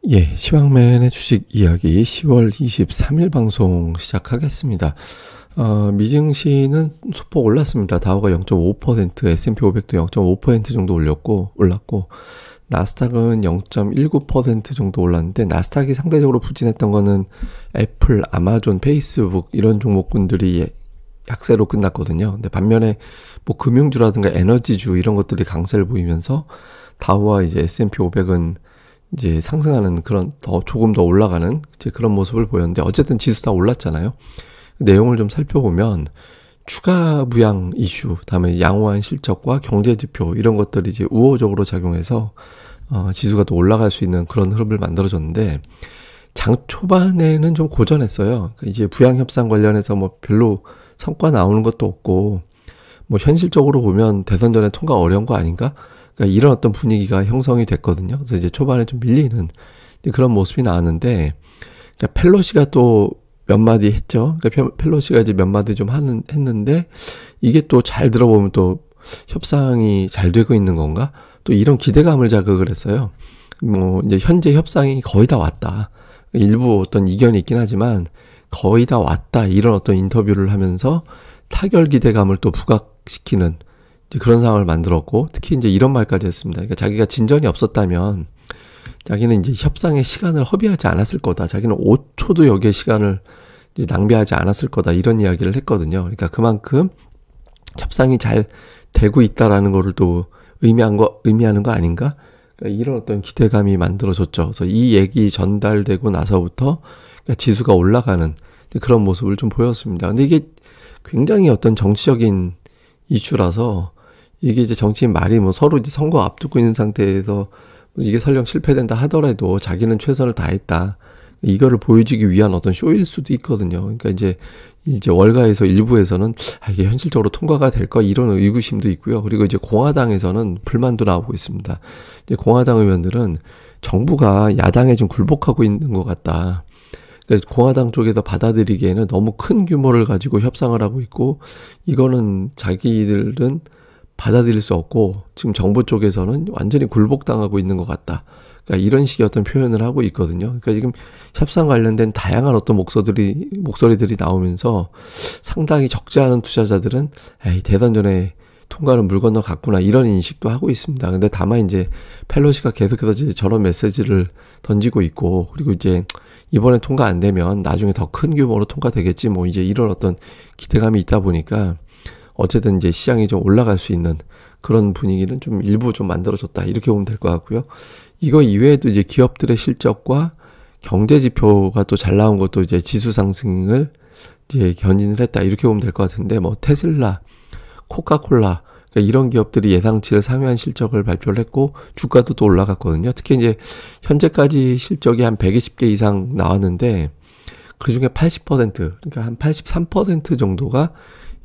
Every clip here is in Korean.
예, 시황맨의 주식 이야기 10월 23일 방송 시작하겠습니다. 미증시는 소폭 올랐습니다. 다우가 0.5%, S&P 500도 0.5% 정도 올랐고, 나스닥은 0.19% 정도 올랐는데, 나스닥이 상대적으로 부진했던 거는 애플, 아마존, 페이스북 이런 종목군들이 약세로 끝났거든요. 근데 반면에 뭐 금융주라든가 에너지주 이런 것들이 강세를 보이면서 다우와 이제 S&P 500은 이제 상승하는 그런 조금 더 올라가는 이제 그런 모습을 보였는데 어쨌든 지수 다 올랐잖아요. 내용을 좀 살펴보면 추가 부양 이슈, 다음에 양호한 실적과 경제 지표 이런 것들이 이제 우호적으로 작용해서 지수가 또 올라갈 수 있는 그런 흐름을 만들어줬는데 장 초반에는 좀 고전했어요. 그러니까 이제 부양 협상 관련해서 뭐 별로 성과 나오는 것도 없고 뭐 현실적으로 보면 대선 전에 통과 어려운 거 아닌가? 그러니까 이런 어떤 분위기가 형성이 됐거든요. 그래서 이제 초반에 좀 밀리는 그런 모습이 나왔는데, 그러니까 펠로시가 또 몇 마디 했죠. 그러니까 펠로시가 이제 몇 마디 좀 했는데, 이게 또 잘 들어보면 또 협상이 잘 되고 있는 건가? 또 이런 기대감을 자극을 했어요. 뭐, 이제 현재 협상이 거의 다 왔다. 일부 어떤 이견이 있긴 하지만, 거의 다 왔다. 이런 어떤 인터뷰를 하면서 타결 기대감을 또 부각시키는 그런 상황을 만들었고, 특히 이제 이런 말까지 했습니다. 그러니까 자기가 진전이 없었다면 자기는 이제 협상의 시간을 허비하지 않았을 거다. 자기는 5초도 여기에 시간을 이제 낭비하지 않았을 거다. 이런 이야기를 했거든요. 그러니까 그만큼 협상이 잘 되고 있다라는 거를 또 의미하는 거 아닌가? 그러니까 이런 어떤 기대감이 만들어졌죠. 그래서 이 얘기 전달되고 나서부터 그러니까 지수가 올라가는 그런 모습을 좀 보였습니다. 근데 이게 굉장히 어떤 정치적인 이슈라서 이게 이제 정치인 말이 뭐 서로 이제 선거 앞두고 있는 상태에서 이게 설령 실패된다 하더라도 자기는 최선을 다했다. 이거를 보여주기 위한 어떤 쇼일 수도 있거든요. 그러니까 이제 월가에서 일부에서는 이게 현실적으로 통과가 될까 이런 의구심도 있고요. 그리고 이제 공화당에서는 불만도 나오고 있습니다. 이제 공화당 의원들은 정부가 야당에 좀 굴복하고 있는 것 같다. 그러니까 공화당 쪽에서 받아들이기에는 너무 큰 규모를 가지고 협상을 하고 있고 이거는 자기들은 받아들일 수 없고 지금 정부 쪽에서는 완전히 굴복당하고 있는 것 같다. 그러니까 이런 식의 어떤 표현을 하고 있거든요. 그러니까 지금 협상 관련된 다양한 어떤 목소리들이 나오면서 상당히 적지 않은 투자자들은 대선 전에 통과는 물 건너 갔구나 이런 인식도 하고 있습니다. 근데 다만 이제 펠로시가 계속해서 이제 저런 메시지를 던지고 있고 그리고 이제 이번에 통과 안 되면 나중에 더 큰 규모로 통과되겠지 뭐 이제 이런 어떤 기대감이 있다 보니까 어쨌든 이제 시장이 좀 올라갈 수 있는 그런 분위기는 좀 일부 좀 만들어졌다. 이렇게 보면 될 것 같고요. 이거 이외에도 이제 기업들의 실적과 경제 지표가 또 잘 나온 것도 이제 지수 상승을 이제 견인을 했다. 이렇게 보면 될 것 같은데 뭐 테슬라, 코카콜라 그러니까 이런 기업들이 예상치를 상회한 실적을 발표를 했고 주가도 또 올라갔거든요. 특히 이제 현재까지 실적이 한 120개 이상 나왔는데 그중에 80% 그러니까 한 83% 정도가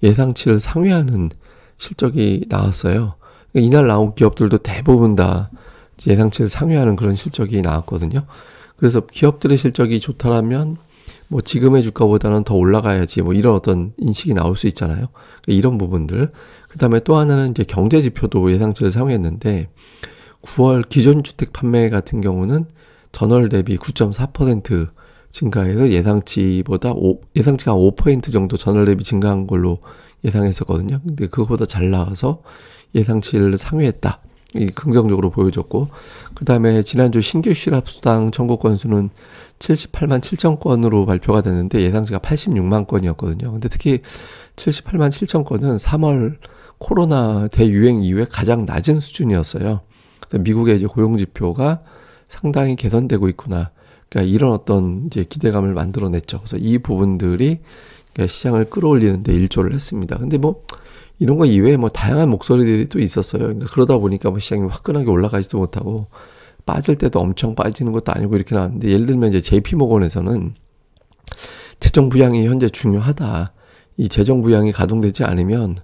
예상치를 상회하는 실적이 나왔어요. 그러니까 이날 나온 기업들도 대부분 다 예상치를 상회하는 그런 실적이 나왔거든요. 그래서 기업들의 실적이 좋다라면 뭐 지금의 주가보다는 더 올라가야지 뭐 이런 어떤 인식이 나올 수 있잖아요. 그러니까 이런 부분들. 그다음에 또 하나는 이제 경제 지표도 예상치를 상회했는데 9월 기존 주택 판매 같은 경우는 전월 대비 9.4% 증가해서 예상치가 한 5% 정도 전월 대비 증가한 걸로 예상했었거든요. 근데 그거보다 잘 나와서 예상치를 상회했다. 이 긍정적으로 보여줬고 그 다음에 지난주 신규 실업수당 청구 건수는 78만 7천 건으로 발표가 됐는데 예상치가 86만 건이었거든요. 근데 특히 78만 7천 건은 3월 코로나 대유행 이후에 가장 낮은 수준이었어요. 미국의 이제 고용지표가 상당히 개선되고 있구나. 그러니까 이런 어떤 이제 기대감을 만들어냈죠. 그래서 이 부분들이 시장을 끌어올리는데 일조를 했습니다. 근데 뭐 이런 거 이외에 뭐 다양한 목소리들이 또 있었어요. 그러니까 그러다 보니까 뭐 시장이 화끈하게 올라가지도 못하고 빠질 때도 엄청 빠지는 것도 아니고 이렇게 나왔는데 예를 들면 이제 JP모건에서는 재정 부양이 현재 중요하다. 이 재정 부양이 가동되지 않으면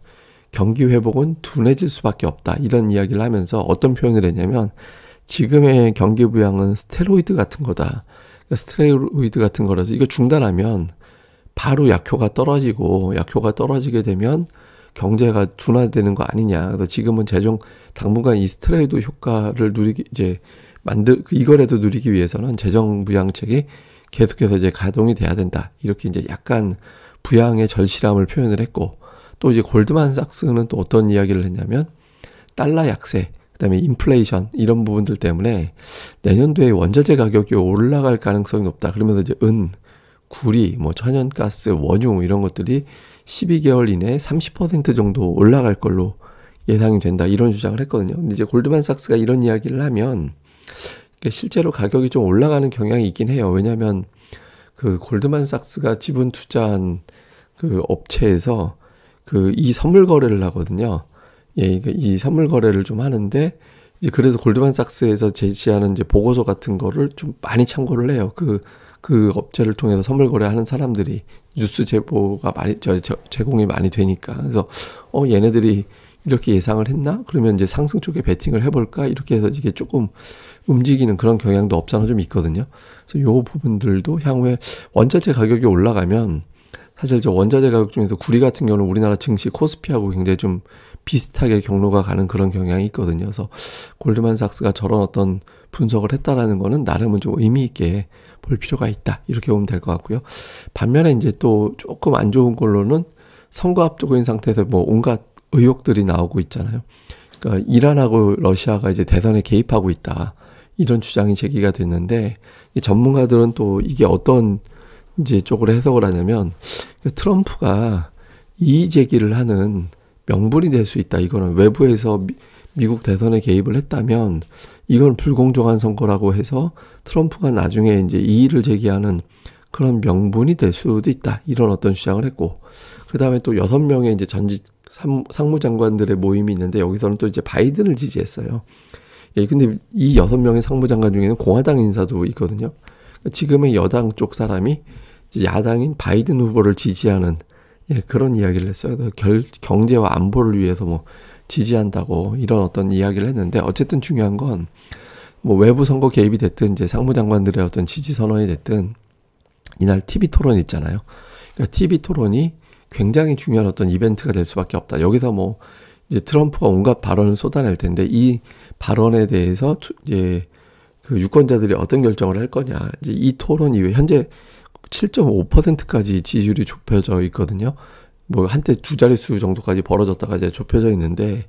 경기 회복은 둔해질 수밖에 없다. 이런 이야기를 하면서 어떤 표현을 했냐면 지금의 경기 부양은 스테로이드 같은 거다. 그러니까 스테로이드 같은 거라서 이거 중단하면 바로 약효가 떨어지게 되면 경제가 둔화되는 거 아니냐. 그래서 지금은 당분간 이 스테로이드 효과를 이거라도 누리기 위해서는 재정 부양책이 계속해서 이제 가동이 돼야 된다. 이렇게 이제 약간 부양의 절실함을 표현을 했고, 또 이제 골드만삭스는 또 어떤 이야기를 했냐면 달러 약세, 그다음에 인플레이션 이런 부분들 때문에 내년도에 원자재 가격이 올라갈 가능성이 높다. 그러면서 이제 구리, 뭐 천연가스, 원유 이런 것들이 12개월 이내에 30% 정도 올라갈 걸로 예상이 된다. 이런 주장을 했거든요. 근데 이제 골드만삭스가 이런 이야기를 하면 실제로 가격이 좀 올라가는 경향이 있긴 해요. 왜냐하면 그 골드만삭스가 지분 투자한 그 업체에서 이 선물 거래를 하거든요. 예, 이 선물 거래를 좀 하는데 이제 그래서 골드만삭스에서 제시하는 이제 보고서 같은 거를 좀 많이 참고를 해요. 그 업체를 통해서 선물 거래하는 사람들이 뉴스 제보가 많이 제공이 많이 되니까. 그래서 얘네들이 이렇게 예상을 했나? 그러면 이제 상승 쪽에 베팅을 해볼까? 이렇게 해서 이게 조금 움직이는 그런 경향도 없잖아 좀 있거든요. 그래서 요 부분들도 향후에 원자재 가격이 올라가면 사실 저 원자재 가격 중에서 구리 같은 경우는 우리나라 증시 코스피하고 굉장히 좀 비슷하게 경로가 가는 그런 경향이 있거든요. 그래서 골드만삭스가 저런 어떤 분석을 했다라는 거는 나름은 좀 의미 있게 볼 필요가 있다. 이렇게 보면 될 것 같고요. 반면에 이제 또 조금 안 좋은 걸로는 선거 앞두고인 상태에서 뭐 온갖 의혹들이 나오고 있잖아요. 그러니까 이란하고 러시아가 이제 대선에 개입하고 있다. 이런 주장이 제기가 됐는데 전문가들은 또 이게 어떤 이제 쪽으로 해석을 하냐면 트럼프가 이의 제기를 하는 명분이 될 수 있다. 이거는 외부에서 미국 대선에 개입을 했다면 이건 불공정한 선거라고 해서 트럼프가 나중에 이제 이의를 제기하는 그런 명분이 될 수도 있다. 이런 어떤 주장을 했고, 그 다음에 또 6명의 이제 전직 상무장관들의 모임이 있는데 여기서는 또 이제 바이든을 지지했어요. 예, 근데 이 6명의 상무장관 중에는 공화당 인사도 있거든요. 지금의 여당 쪽 사람이 이제 야당인 바이든 후보를 지지하는 그런 이야기를 했어요. 경제와 안보를 위해서 뭐 지지한다고 이런 어떤 이야기를 했는데 어쨌든 중요한 건 뭐 외부 선거 개입이 됐든 이제 상무장관들의 어떤 지지 선언이 됐든 이날 TV 토론 있잖아요. 그러니까 TV 토론이 굉장히 중요한 어떤 이벤트가 될 수밖에 없다. 여기서 뭐 이제 트럼프가 온갖 발언을 쏟아낼 텐데 이 발언에 대해서 이제 그 유권자들이 어떤 결정을 할 거냐. 이제 이 토론 이후에 현재 7.5%까지 지지율이 좁혀져 있거든요. 뭐 한때 두 자릿수 정도까지 벌어졌다가 이제 좁혀져 있는데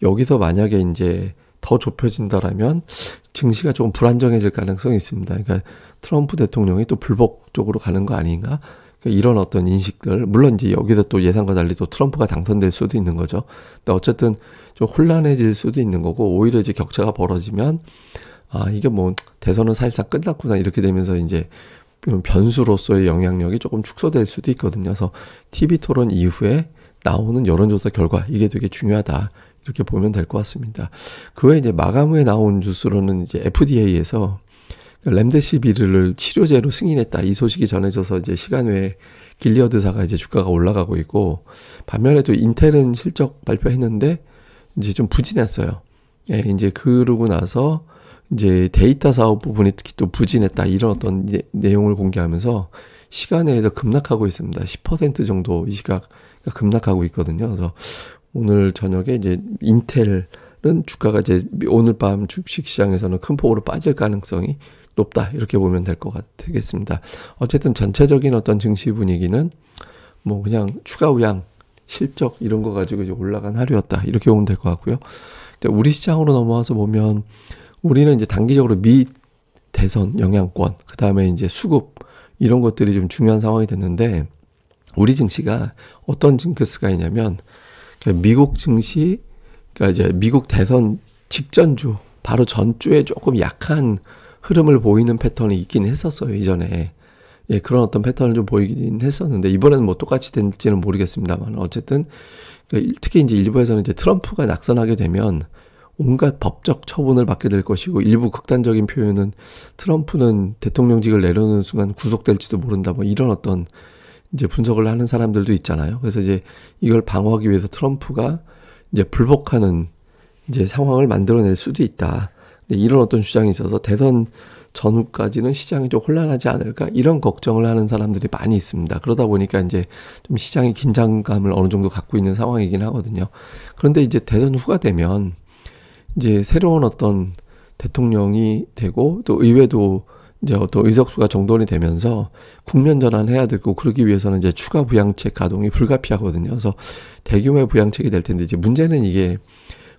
여기서 만약에 이제 더 좁혀진다라면 증시가 조금 불안정해질 가능성이 있습니다. 그러니까 트럼프 대통령이 또 불복 쪽으로 가는 거 아닌가? 그러니까 이런 어떤 인식들, 물론 이제 여기서 또 예상과 달리 또 트럼프가 당선될 수도 있는 거죠. 근데 어쨌든 좀 혼란해질 수도 있는 거고 오히려 이제 격차가 벌어지면 이게 뭐 대선은 사실상 끝났구나 이렇게 되면서 이제 변수로서의 영향력이 조금 축소될 수도 있거든요. 그래서 TV 토론 이후에 나오는 여론조사 결과 이게 되게 중요하다. 이렇게 보면 될 것 같습니다. 그 외에 이제 마감 후에 나온 뉴스로는 이제 FDA에서 렘데시비르를 치료제로 승인했다. 이 소식이 전해져서 이제 시간 외에 길리어드사가 이제 주가가 올라가고 있고, 반면에 또 인텔은 실적 발표했는데 이제 좀 부진했어요. 예, 이제 그러고 나서 이제 데이터 사업 부분이 특히 또 부진했다. 이런 어떤 내용을 공개하면서 시간에서 급락하고 있습니다. 10% 정도 이 시각 급락하고 있거든요. 그래서 오늘 저녁에 이제 인텔은 주가가 이제 오늘 밤 주식 시장에서는 큰 폭으로 빠질 가능성이 높다. 이렇게 보면 될 것 같겠습니다. 어쨌든 전체적인 어떤 증시 분위기는 뭐 그냥 추가 우양, 실적 이런 거 가지고 이제 올라간 하루였다. 이렇게 보면 될 것 같고요. 우리 시장으로 넘어와서 보면 우리는 이제 단기적으로 미 대선 영향권, 그 다음에 이제 수급 이런 것들이 좀 중요한 상황이 됐는데 우리 증시가 어떤 징크스가 있냐면 미국 증시, 그러니까 이제 미국 대선 직전주, 바로 전주에 조금 약한 흐름을 보이는 패턴이 있긴 했었어요, 이전에. 예, 그런 어떤 패턴을 좀 보이긴 했었는데, 이번에는 뭐 똑같이 될지는 모르겠습니다만, 어쨌든, 특히 이제 일부에서는 이제 트럼프가 낙선하게 되면 온갖 법적 처분을 받게 될 것이고, 일부 극단적인 표현은 트럼프는 대통령직을 내려놓는 순간 구속될지도 모른다, 뭐 이런 어떤 이제 분석을 하는 사람들도 있잖아요. 그래서 이제 이걸 방어하기 위해서 트럼프가 이제 불복하는 이제 상황을 만들어낼 수도 있다. 이런 어떤 주장이 있어서 대선 전후까지는 시장이 좀 혼란하지 않을까? 이런 걱정을 하는 사람들이 많이 있습니다. 그러다 보니까 이제 좀 시장이 긴장감을 어느 정도 갖고 있는 상황이긴 하거든요. 그런데 이제 대선 후가 되면 이제 새로운 어떤 대통령이 되고 또 의회도 이제 어떤 의석수가 정돈이 되면서 국면 전환해야 되고 그러기 위해서는 이제 추가 부양책 가동이 불가피하거든요. 그래서 대규모의 부양책이 될 텐데 이제 문제는 이게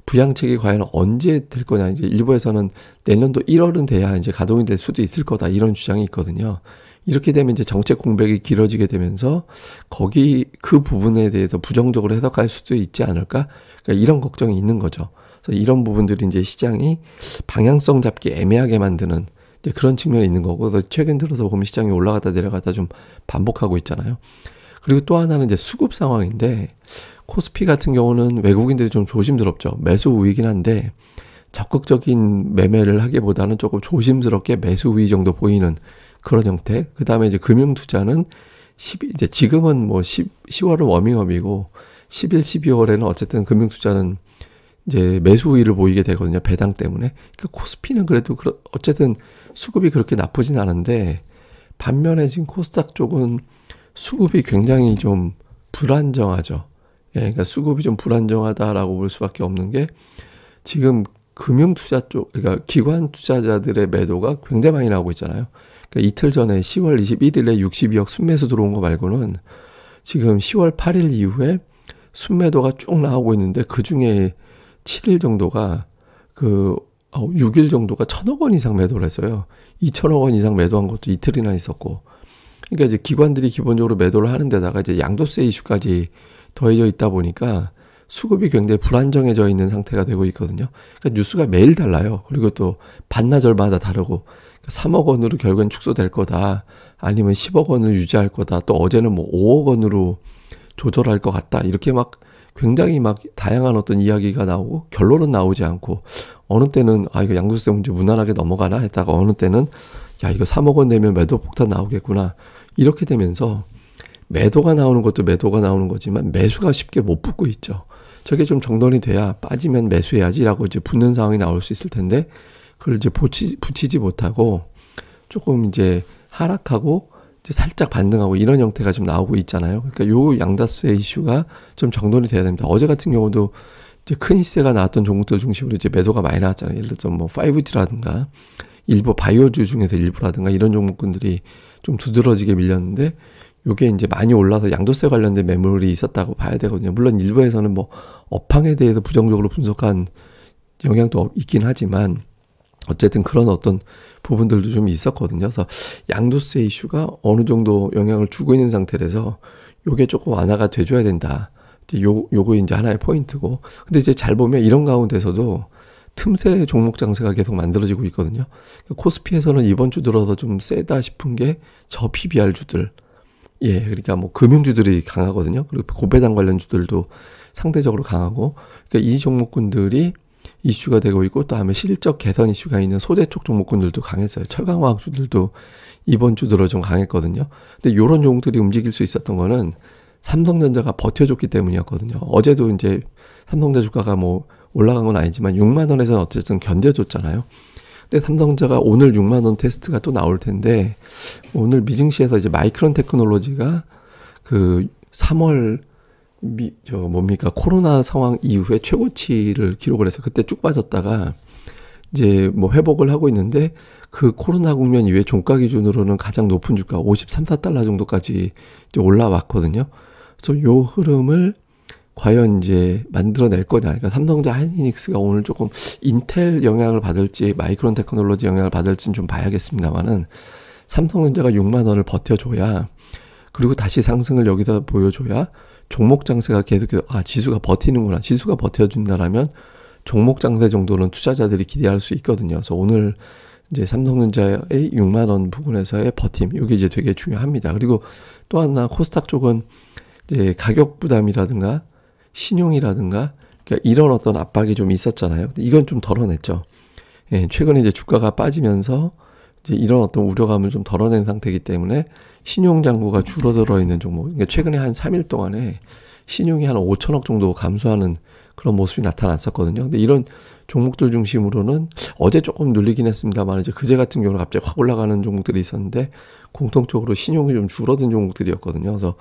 부양책이 과연 언제 될 거냐. 이제 일부에서는 내년도 1월은 돼야 이제 가동이 될 수도 있을 거다. 이런 주장이 있거든요. 이렇게 되면 이제 정책 공백이 길어지게 되면서 거기 그 부분에 대해서 부정적으로 해석할 수도 있지 않을까? 그러니까 이런 걱정이 있는 거죠. 그래서 이런 부분들이 이제 시장이 방향성 잡기 애매하게 만드는 이제 그런 측면이 있는 거고, 그래서 최근 들어서 보면 시장이 올라갔다 내려갔다 좀 반복하고 있잖아요. 그리고 또 하나는 이제 수급 상황인데, 코스피 같은 경우는 외국인들이 좀 조심스럽죠. 매수 우위긴 한데 적극적인 매매를 하기보다는 조금 조심스럽게 매수 우위 정도 보이는 그런 형태. 그 다음에 이제 금융투자는 이제 지금은 뭐 10월은 워밍업이고 11, 12월에는 어쨌든 금융투자는 이제 매수 우위를 보이게 되거든요. 배당 때문에. 그러니까 코스피는 그래도 어쨌든 수급이 그렇게 나쁘진 않은데, 반면에 지금 코스닥 쪽은 수급이 굉장히 좀 불안정하죠. 예, 그러니까 수급이 좀 불안정하다라고 볼 수밖에 없는 게, 지금 금융투자 쪽, 그러니까 기관 투자자들의 매도가 굉장히 많이 나오고 있잖아요. 그러니까 이틀 전에 10월 21일에 62억 순매수 들어온 거 말고는 지금 10월 8일 이후에 순매도가 쭉 나오고 있는데, 그 중에 7일 정도가 6일 정도가 1,000억 원 이상 매도를 했어요. 2,000억 원 이상 매도한 것도 이틀이나 있었고. 그러니까 이제 기관들이 기본적으로 매도를 하는 데다가 이제 양도세 이슈까지 더해져 있다 보니까 수급이 굉장히 불안정해져 있는 상태가 되고 있거든요. 그러니까 뉴스가 매일 달라요. 그리고 또 반나절마다 다르고, 3억 원으로 결국엔 축소될 거다, 아니면 10억 원을 유지할 거다, 또 어제는 뭐 5억 원으로 조절할 것 같다, 이렇게 막 굉장히 막 다양한 어떤 이야기가 나오고 결론은 나오지 않고, 어느 때는 이거 양도세 문제 무난하게 넘어가나 했다가 어느 때는 이거 3억 원 내면 매도 폭탄 나오겠구나, 이렇게 되면서 매도가 나오는 것도 매도가 나오는 거지만 매수가 쉽게 못 붙고 있죠. 저게 좀 정돈이 돼야 빠지면 매수해야지라고 이제 붙는 상황이 나올 수 있을 텐데, 그걸 이제 붙이지 못하고 조금 이제 하락하고 이제 살짝 반등하고 이런 형태가 좀 나오고 있잖아요. 그러니까 요 양다세 이슈가 좀 정돈이 돼야 됩니다. 어제 같은 경우도 이제 큰 시세가 나왔던 종목들 중심으로 이제 매도가 많이 나왔잖아요. 예를 들어 뭐 5G라든가 일부 바이오주 중에서 일부라든가 이런 종목군들이 좀 두드러지게 밀렸는데, 요게 이제 많이 올라서 양도세 관련된 매물이 있었다고 봐야 되거든요. 물론 일부에서는 뭐 업황에 대해서 부정적으로 분석한 영향도 있긴 하지만 어쨌든 그런 어떤 부분들도 좀 있었거든요. 그래서 양도세 이슈가 어느 정도 영향을 주고 있는 상태라서 요게 조금 완화가 돼줘야 된다. 요거 이제 하나의 포인트고. 근데 이제 잘 보면 이런 가운데서도 틈새 종목 장세가 계속 만들어지고 있거든요. 코스피에서는 이번 주 들어서 좀 세다 싶은 게 저 PBR 주들. 예, 그러니까 뭐 금융주들이 강하거든요. 그리고 고배당 관련 주들도 상대적으로 강하고, 그러니까 이 종목군들이 이슈가 되고 있고, 또 다음에 실적 개선 이슈가 있는 소재 쪽 종목군들도 강했어요. 철강화학주들도 이번 주 들어 좀 강했거든요. 근데 요런 종목들이 움직일 수 있었던 거는 삼성전자가 버텨줬기 때문이었거든요. 어제도 이제 삼성전자 주가가 뭐 올라간 건 아니지만 6만 원에서는 어쨌든 견뎌줬잖아요. 근데 삼성전자가 오늘 6만 원 테스트가 또 나올 텐데, 오늘 미증시에서 이제 마이크론 테크놀로지가 그 3월 코로나 상황 이후에 최고치를 기록을 해서 그때 쭉 빠졌다가 이제 뭐 회복을 하고 있는데, 그 코로나 국면 이후에 종가 기준으로는 가장 높은 주가 53, 4달러 정도까지 이제 올라왔거든요. 그래서 요 흐름을 과연 이제 만들어낼 거냐. 그러니까 삼성전자 하이닉스가 오늘 조금 인텔 영향을 받을지 마이크론 테크놀로지 영향을 받을지는 좀 봐야겠습니다만은, 삼성전자가 6만 원을 버텨줘야, 그리고 다시 상승을 여기서 보여줘야 종목 장세가 계속해서 지수가 버티는구나, 지수가 버텨준다라면 종목 장세 정도는 투자자들이 기대할 수 있거든요. 그래서 오늘 이제 삼성전자의 6만 원 부근에서의 버팀, 이게 이제 되게 중요합니다. 그리고 또 하나 코스닥 쪽은 이제 가격 부담이라든가 신용이라든가, 그러니까 이런 어떤 압박이 좀 있었잖아요. 근데 이건 좀 덜어냈죠. 예, 최근에 이제 주가가 빠지면서 이제 이런 어떤 우려감을 좀 덜어낸 상태이기 때문에 신용 잔고가 줄어들어 있는 종목. 그러니까 최근에 한 3일 동안에 신용이 한 5천억 정도 감소하는 그런 모습이 나타났었거든요. 근데 이런 종목들 중심으로는 어제 조금 눌리긴 했습니다만, 이제 그제 같은 경우는 갑자기 확 올라가는 종목들이 있었는데 공통적으로 신용이 좀 줄어든 종목들이었거든요. 그래서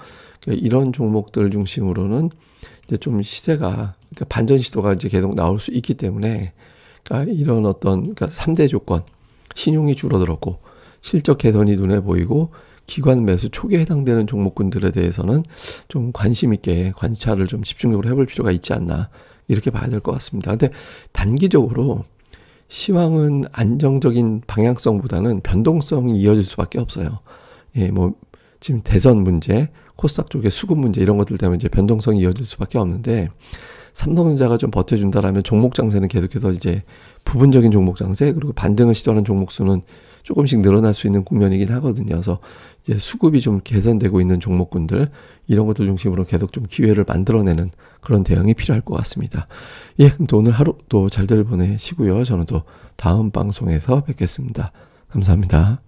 이런 종목들 중심으로는 이제 좀 시세가, 그러니까 반전 시도가 이제 계속 나올 수 있기 때문에 이런 그러니까 3대 조건, 신용이 줄어들었고 실적 개선이 눈에 보이고 기관 매수 초기에 해당되는 종목군들에 대해서는 좀 관심 있게 관찰을 좀 집중적으로 해볼 필요가 있지 않나, 이렇게 봐야 될 것 같습니다. 근데 단기적으로 시황은 안정적인 방향성보다는 변동성이 이어질 수밖에 없어요. 지금 대선 문제, 코스닥 쪽의 수급 문제 이런 것들 때문에 이제 변동성이 이어질 수밖에 없는데, 삼성전자가 좀 버텨준다라면 종목 장세는 계속해서 이제 부분적인 종목 장세, 그리고 반등을 시도하는 종목 수는 조금씩 늘어날 수 있는 국면이긴 하거든요. 그래서 이제 수급이 좀 개선되고 있는 종목군들, 이런 것들 중심으로 계속 좀 기회를 만들어내는 그런 대응이 필요할 것 같습니다. 그럼 또 오늘 하루 또 잘들 보내시고요. 저는 또 다음 방송에서 뵙겠습니다. 감사합니다.